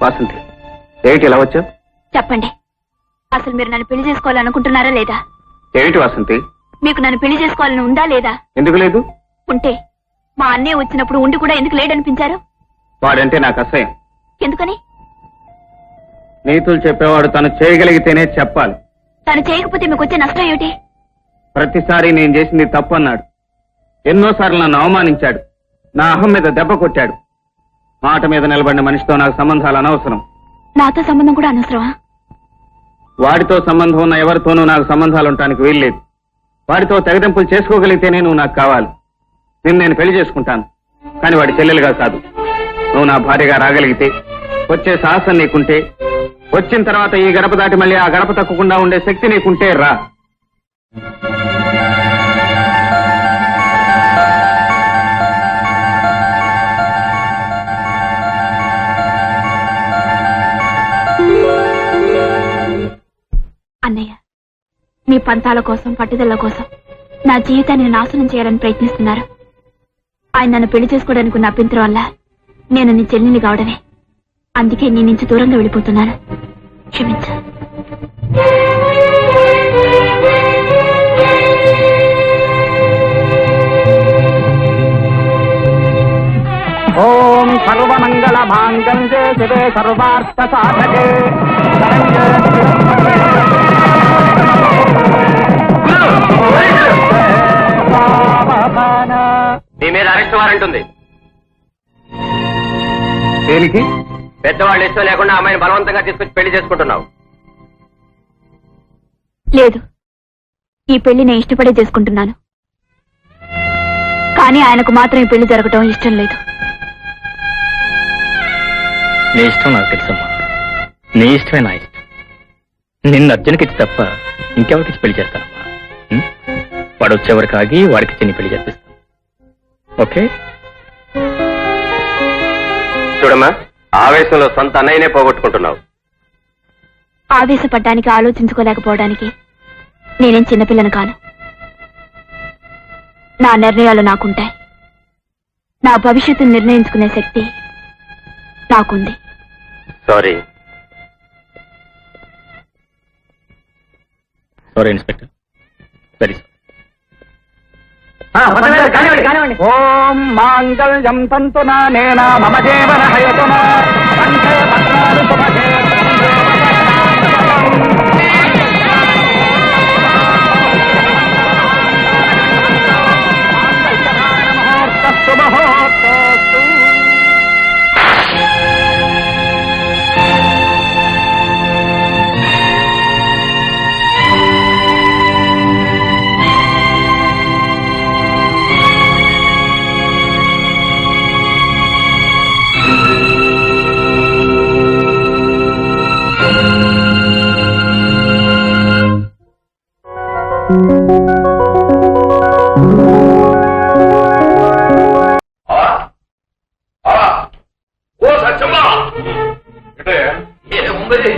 వాసంతి, ఏమిటి ఇలా వచ్చావు? చెప్పండి, అసలు మీరు నన్ను పెళ్లి చేసుకోవాలనుకుంటున్నారా లేదా? ఏమిటి వాసంతి? మీకు నన్ను పెళ్లి చేసుకోవాలని ఉందా లేదా? ఎందుకు లేదు? ఉంటే మా అన్నయ్య వచ్చినప్పుడు ఉండి కూడా ఎందుకు లేడనిపించారు? వాడంటే నాకు అసహ్యం. ఎందుకని? నీతులు చెప్పేవాడు తను చేయగలిగితేనే చెప్పాలి. తను చేయకపోతే మీకు వచ్చే నష్టం ఏమిటి? ప్రతిసారి నేను చేసింది తప్పు అన్నాడు. ఎన్నోసార్లు నన్ను అవమానించాడు. నా అహం మీద దెబ్బ కొట్టాడు. మాట మీద నిలబడిన మనిషితో నాకు సంబంధాలు అనవసరం. నాతో సంబంధం కూడా అనవసరమా? వాడితో సంబంధం ఉన్న ఎవరితోనూ నాకు సంబంధాలు ఉండటానికి వీల్లేదు. వాడితో తెగదెంపులు చేసుకోగలిగితేనే నువ్వు నాకు కావాలి. నేను పెళ్లి చేసుకుంటాను, కానీ వాడి చెల్లెలుగా కాదు. నువ్వు నా భార్యగా రాగలిగితే, వచ్చే సాహసం నీకుంటే, వచ్చిన తర్వాత ఈ గడప దాటి మళ్ళీ ఆ గడప తక్కకుండా ఉండే శక్తి నీకుంటే రా. అన్నయ్య, మీ పంతాల కోసం, పట్టుదల కోసం నా జీవితాన్ని నాశనం చేయాలని ప్రయత్నిస్తున్నారు. ఆయన నన్ను పెళ్లి చేసుకోవడానికి ఉన్న అభ్యంతరం వల్ల నేను నీ చెల్లిని కావడమే. అందుకే నీ నుంచి దూరంగా వెళ్ళిపోతున్నాను. క్షమించు. ఓం సర్వమంగళ మాంగళ్యే శివే సర్వార్థ సాధకే. మీ మీద అరెస్ట్ వారెంట్ ఉంది. దేనికి? పెద్దవాళ్ళు ఇష్టం లేకుండా అమ్మాయిని బలవంతంగా తీసుకొచ్చి పెళ్లి చేసుకుంటున్నావు. లేదు, ఈ పెళ్లి నేను ఇష్టపడే చేసుకుంటున్నాను. కానీ ఆయనకు మాత్రం ఈ పెళ్లి జరగటం ఇష్టం లేదు. నీ ఇష్టం నాకు తెలుసమ్మా. నీ ఇష్టమే నా ఇష్టం. నిన్ను అర్జున్కిచ్చి తప్ప ఇంకెవరికిచ్చి పెళ్లి చేస్తానమ్మా. వాడు వచ్చేవరకు ఆగి వాడికి చిన్ని పెళ్లి చేపిస్తాను. ఓకే? చూడమ్మా, ఆవేశంలో సొంత అన్నయ్యనే పోగొట్టుకుంటున్నావు. ఆవేశపడ్డానికి, ఆలోచించుకోలేకపోవడానికి నేనేం చిన్నపిల్లను కాను. నా నిర్ణయాలు నాకుంటాయి. నా భవిష్యత్తును నిర్ణయించుకునే శక్తి నాకుంది. సారీ. Sorry inspector. సరే సార్. ఓం మాంగళ్యం తంతునా నేనా మమ జీవన హయతునా కంఠే భద్రాలు శుభగే.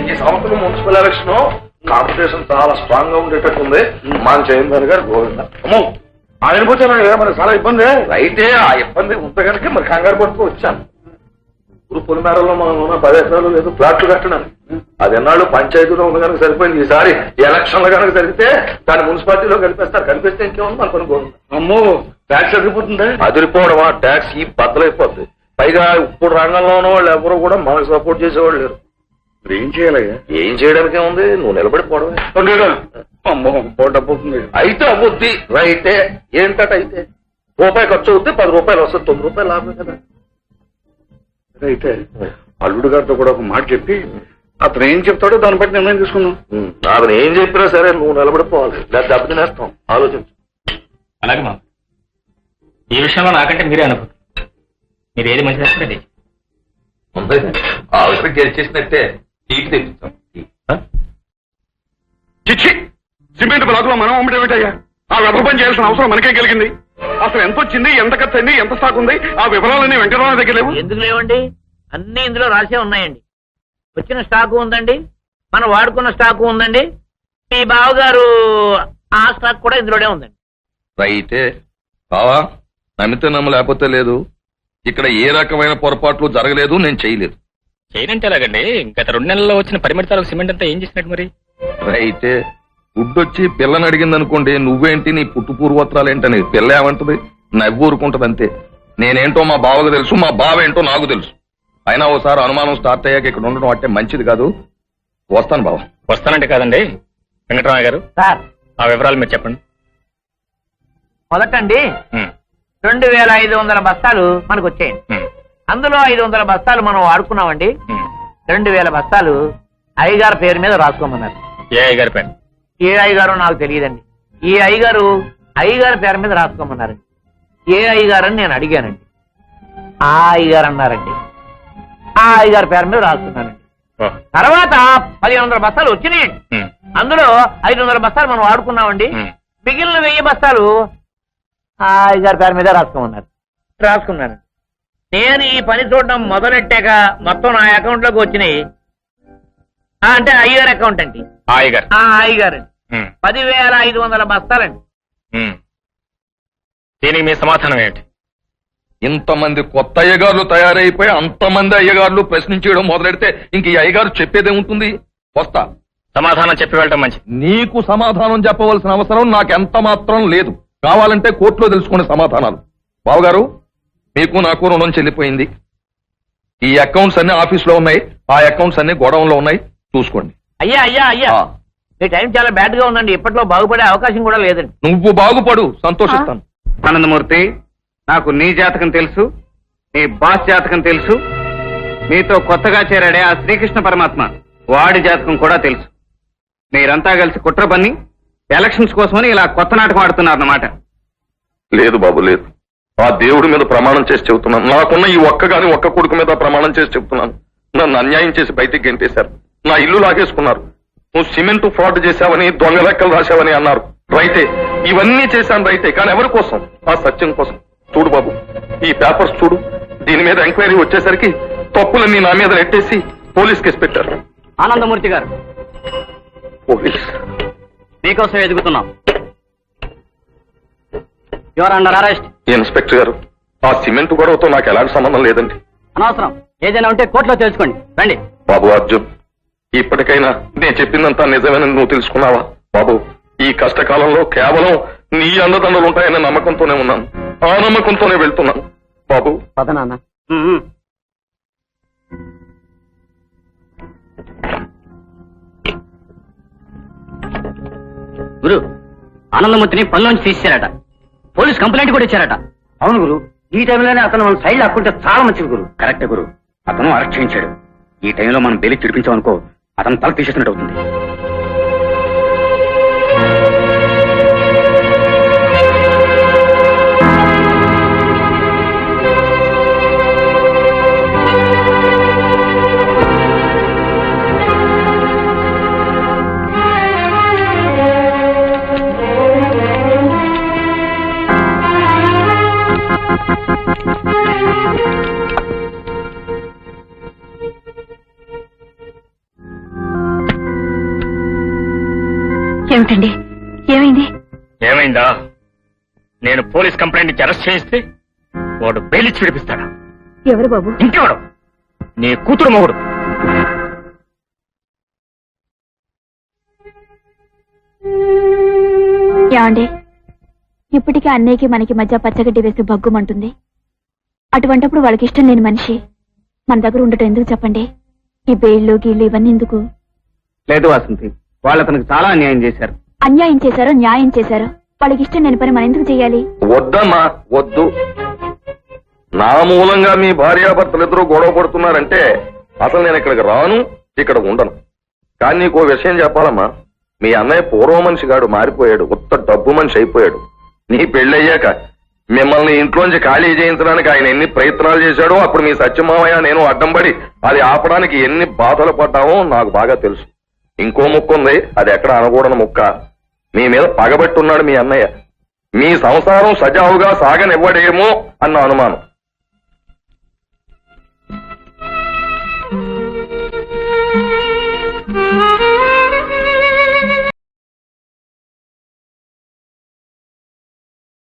ఈ సంవత్సరం మున్సిపల్ ఎలక్షన్ కాంపిటీషన్ చాలా స్ట్రాంగ్ గా ఉండేటట్టుంది. మన చైర్మన్ గారు గోవింద. అమ్మో, ఆయన పోతే మనకు చాలా ఇబ్బంది. అయితే ఆ ఇబ్బంది ఉంటే కనుక మరి కంగారు పడుతూ వచ్చాను. ఊరు పొలిమేరలో మనం ఉన్న 10 ఎకరాలు లేదు ఫ్లాట్లు కట్టడానికి. అది ఎన్నాళ్ళు పంచాయతీలో ఉంది కనుక సరిపోయింది. ఈసారి ఎలక్షన్లు కనుక జరిగితే దాన్ని మున్సిపాలిటీలో కలిపేస్తారు. కలిపేస్తే ఇంకేముంది మనకు గోవింద. అమ్మో, ట్యాక్స్ అదిరిపోతుంది. అదిరిపోవడమా? ట్యాక్స్ ఈ బద్దలైపోద్ది. పైగా ఇప్పుడు రంగంలోనూ వాళ్ళు ఎవరు కూడా మనకు సపోర్ట్ చేసేవాళ్ళు లేరు. ఏం చేయాలయ్యా? ఏం చేయడానికి ఏముంది, నువ్వు నిలబడిపోవడమే. అయితే అవ్వద్ది. రైతే ఏంటట? అయితే రూపాయి ఖర్చు అవుద్ది, 10 రూపాయలు వస్తుంది, 9 రూపాయలు లాభమే కదా. అయితే అల్లుడు గారితో కూడా ఒక మాట చెప్పి అతను ఏం చెప్తాడో దాన్ని బట్టి నిర్ణయం తీసుకున్నాం. అతను ఏం చెప్పినా సరే నువ్వు నిలబడిపోవాలి, లేదా దెబ్బ తినేస్తాం. ఆలోచించు. అలాగే మా ఈ విషయంలో నాకంటే మీరే అనుభవం. మీరు ఏది మంచి చేస్తారండి. ఆవిడ గెలిచేసినట్టే సీటు తెప్పిస్తాం. చిచ్చి, సిమెంట్ బ్లాకులో మనం అమ్మటేమిటయ్యా? ఆ వెధ పని చేయాల్సిన అవసరం మనకే కలిగింది. అసలు ఎంత వచ్చింది, ఎంత ఖర్చు అయింది, ఎంత స్టాక్ ఉంది, ఆ వివరాలన్నీ వెంకటరావు దగ్గర లేవు. ఎందుకు లేవండి? అన్ని ఇందులో రాసే ఉన్నాయండి. వచ్చిన స్టాకు ఉందండి, మనం వాడుకున్న స్టాకు ఉందండి, మీ బావగారు ఆ స్టాక్ కూడా ఇందులోనే ఉందండి. రైతే బావా, నమ్మితే నమ్మ లేకపోతే లేదు. ఇక్కడ ఏ రకమైన పొరపాట్లు జరగలేదు, నేను చేయలేదు. చేయనంటే ఎలాగండి? గత 2 నెలల్లో వచ్చిన పరిమితి తాలూకు సిమెంట్ అంతా ఏం చేసినట్టు మరి? అయితే గుడ్డొచ్చి పిల్లని అడిగింది అనుకోండి, నువ్వేంటి నీ పుట్టు పూర్వోత్తరాలేంటని పిల్ల ఏమంటది? నవ్వు ఊరుకుంటది అంతే. నేనేంటో మా బావకు తెలుసు, మా బావ ఏంటో నాకు తెలుసు. అయినా ఓసారి అనుమానం స్టార్ట్ అయ్యాక ఇక్కడ ఉండడం అంటే మంచిది కాదు. వస్తాను బావ. వస్తానంటే కాదండి వెంకటరామయ్య గారు, సార్ ఆ వివరాలు మీరు చెప్పండి. మొదటండి ఉమ్, 2500 బస్తాలు మనకు వచ్చాయండి. ఉమ్, అందులో 500 బస్తాలు మనం వాడుకున్నామండి. ఉమ్. 2000 బస్తాలు అయ్యగారి పేరు మీద రాసుకోమన్నారు. ఏ అయ్య గారి పేరు? ఏ అయ్యగారో నాకు తెలియదండి. ఈ అయ్యగారు అయ్యగారి పేరు మీద రాసుకోమన్నారండి. ఏ అయ్యగారు అని నేను అడిగానండి. ఆ అయ్యగారు అన్నారండి. ఆ అయ్యగారి పేరు మీద రాసుకున్నానండి. ఓ, తర్వాత 1500 బస్తాలు వచ్చినాయండి. ఉమ్, అందులో 500 బస్తాలు మనం వాడుకున్నామండి. ఉమ్. మిగిలిన 1000 బస్తాలు ఆ అయ్యగారి పేరు మీద రాసుకోమన్నారు. రాసుకున్నాను. నేను ఈ పని చూడడం మొదలెట్టాక మొత్తం నా అకౌంట్ లోకి వచ్చినాయి. అంటే అయ్యగారి అకౌంట్ అండి. ఆ అయ్య గారు. ఆ అయ్యగారండి. ఉమ్, 10,500 బస్తాలండి. ఉమ్. దీనికి మీ సమాధానం ఏంటి? ఇంతమంది కొత్త అయ్యగారులు తయారైపోయి అంతమంది అయ్యగారులు ప్రశ్నించడం మొదలెడితే ఇంక ఈ అయ్యగారు చెప్పేదేముంటుంది? వస్తా. సమాధానం చెప్పి వెళ్ళటం మంచిది. నీకు సమాధానం చెప్పవలసిన అవసరం నాకెంత మాత్రం లేదు. కావాలంటే కోర్టులో తెలుసుకునే సమాధానాలు. బావగారు, మీకు నాకు రుణం చెల్లిపోయింది. ఈ అకౌంట్స్ అన్ని ఆఫీస్ లో ఉన్నాయి, ఆ అకౌంట్స్ అన్ని గోడౌన్లో ఉన్నాయి, చూసుకోండి. అయ్యా అయ్యా అయ్యా, ఆ, మీ టైం చాలా బ్యాడ్ గా ఉందండి. ఇప్పట్లో బాగుపడే అవకాశం కూడా లేదండి. నువ్వు బాగుపడు, సంతోషిస్తాను. ఆనందమూర్తి, నాకు నీ జాతకం తెలుసు, నీ బాస్ జాతకం తెలుసు, మీతో కొత్తగా చేరాడే ఆ శ్రీకృష్ణ పరమాత్మ వాడి జాతకం కూడా తెలుసు. మీరంతా కలిసి కుట్ర పన్ని ఎలక్షన్స్ కోసమని ఇలా కొత్త నాటకం ఆడుతున్నారన్నమాట. లేదు బాబు, లేదు. ఆ దేవుడి మీద ప్రమాణం చేసి చెబుతున్నాను. నాకున్న ఈ ఒక్క కొడుకు మీద ప్రమాణం చేసి చెబుతున్నాను. నన్ను అన్యాయం చేసి బయటికి గెంటేశారు. నా ఇల్లు లాగేసుకున్నారు. నువ్వు సిమెంట్ ఫ్రాడ్ చేశావని, దొంగ లెక్కలు రాశావని అన్నారు. రైతే, ఇవన్నీ చేశాను రైతే. కానీ ఎవరి కోసం? ఆ సత్యం కోసం. చూడు బాబు, ఈ పేపర్స్ చూడు. దీని మీద ఎంక్వైరీ వచ్చేసరికి తప్పులన్నీ నా మీద నెట్టేసి పోలీస్ కేసు పెట్టారు. ఆనందమూర్తి గారు, పోలీస్ మీకోసం ఎదుగుతున్నాం. Your under arrest. ఇన్స్పెక్టర్ గారు, ఆ సిమెంట్ గొడవతో నాకు ఎలాంటి సంబంధం లేదండి. అనవసరం. ఏదైనా ఉంటే కోర్టులో తెలుసుకోండి. రండి. బాబు అర్జున్, ఇప్పటికైనా నేను చెప్పిందంతా నిజమేనని నువ్వు తెలుసుకున్నావా? బాబు, ఈ కష్టకాలంలో కేవలం నీ అండదండలు ఉంటాయనే నమ్మకంతోనే ఉన్నాను. ఆ నమ్మకంతోనే వెళ్తున్నాను. బాబు, పద నాన్న. గురు, ఆనందమూర్తిని పనిలోంచి తీసేశారట. పోలీస్ కంప్లైంట్ కూడా ఇచ్చారట. అవును గురు, ఈ టైంలోనే అతను మన సైడ్ లాక్కుంటే చాలా మంచిది గురు. కరెక్ట్ గురు, అతను అరెస్ట్ చేయించాడు. ఈ టైంలో మనం బెయిల్ చిడిపించామనుకో, అతను తల తీసేసినట్టు అవుతుంది. ఏమిటండి, ఏమైంది? ఏమైందా? నేను పోలీస్ కంప్లైంట్ ఇచ్చి అరెస్ట్ చేయిస్తే వాడు బెయిల్ ఇచ్చి విడిపిస్తాడా? ఎవరు బాబు? ఇంకెవడు? నీ కూతురు మొగుడు. ఏమండి, ఇప్పటికే అన్నయ్యకి మనకి మధ్య పచ్చగడ్డి వేసి బగ్గుమంటుంది. అటువంటప్పుడు వాళ్ళకి ఇష్టం లేని మనిషి మన దగ్గర ఉండటం ఎందుకు చెప్పండి? ఈ బెయిళ్ళు గీళ్ళు ఇవన్నీ ఎందుకు? లేదు వాసంతి, వాళ్ళు అతనికి చాలా అన్యాయం చేశారు. అన్యాయం చేశారో న్యాయం చేశారో వాళ్ళకి ఇష్టం లేని పని మనం ఎందుకు చేయాలి? వద్దమ్మా, వద్దు. నా మూలంగా మీ భార్యాభర్తలు ఇద్దరు గొడవ పడుతున్నారంటే అసలు నేను ఇక్కడికి రాను, ఇక్కడ ఉండను. కానీ నీకు ఓ విషయం చెప్పాలమ్మా. మీ అన్నయ్య పూర్వ మనిషి గాడు మారిపోయాడు, ఉత్త డబ్బు మనిషి అయిపోయాడు. నీ పెళ్ళయ్యాక మిమ్మల్ని ఇంట్లోంచి ఖాళీ చేయించడానికి ఆయన ఎన్ని ప్రయత్నాలు చేశాడో అప్పుడు మీ సత్యమామయ్య నేను అడ్డం పడి అది ఆపడానికి ఎన్ని బాధలు పడ్డామో నాకు బాగా తెలుసు. ఇంకో ముక్క ఉంది, అది ఎక్కడ అనకూడని ముక్క. మీ మీద పగబట్టున్నాడు మీ అన్నయ్య. మీ సంసారం సజావుగా సాగనివ్వడేమో అన్న అనుమానం.